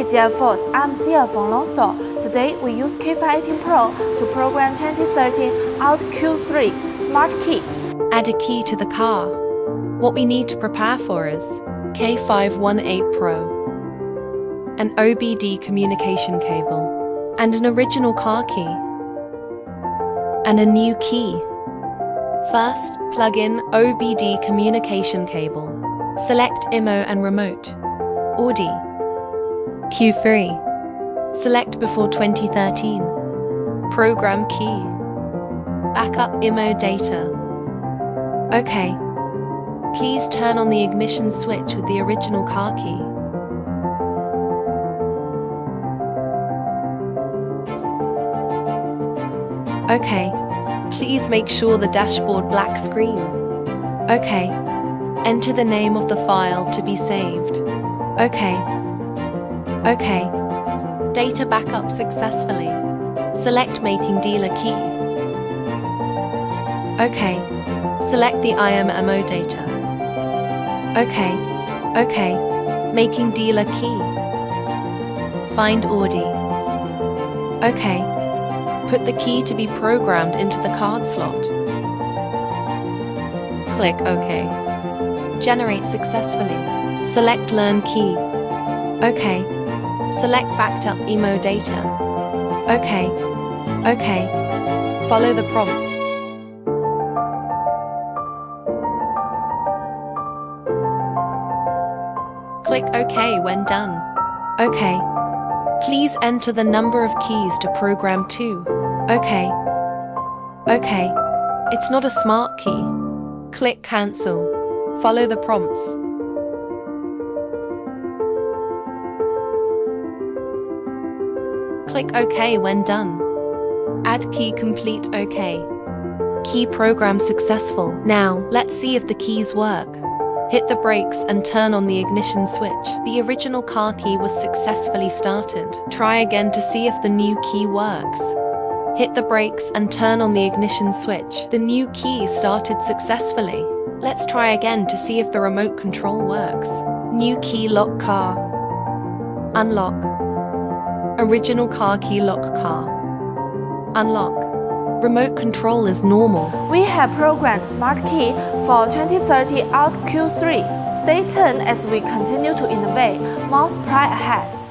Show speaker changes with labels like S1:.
S1: Hey dear folks, I'm Sia from Lonsdor. Today we use K518 Pro to program 2013 Audi Q3 smart key.
S2: Add a key to the car. What we need to prepare for is K518 Pro, an OBD communication cable, and an original car key, and a new key. First, plug in OBD communication cable. Select IMO and remote. Audi Q3. Select before 2013. Program key. Backup IMO data. OK. Please turn on the ignition switch with the original car key. OK. Please make sure the dashboard black screen. OK. Enter the name of the file to be saved. OK. OK. Data backup successfully. Select making dealer key. OK. Select the IMO data. OK. OK. Making dealer key. Find Audi. OK. Put the key to be programmed into the card slot. Click OK. Generate successfully. Select Learn key. OK. Select backed up IMO data. OK. OK. Follow the prompts. Click OK when done. OK. Please enter the number of keys to program to. OK. OK. It's not a smart key. Click Cancel. Follow the prompts. Click OK when done. Add key complete OK. Key program successful. Now, let's see if the keys work. Hit the brakes and turn on the ignition switch. The original car key was successfully started. Try again to see if the new key works. Hit the brakes and turn on the ignition switch. The new key started successfully. Let's try again to see if the remote control works. New key lock car. Unlock. Original car key lock car. Unlock. Remote control is normal.
S1: We have programmed smart key for 2030 Audi Q3. Stay tuned as we continue to innovate. More pride ahead.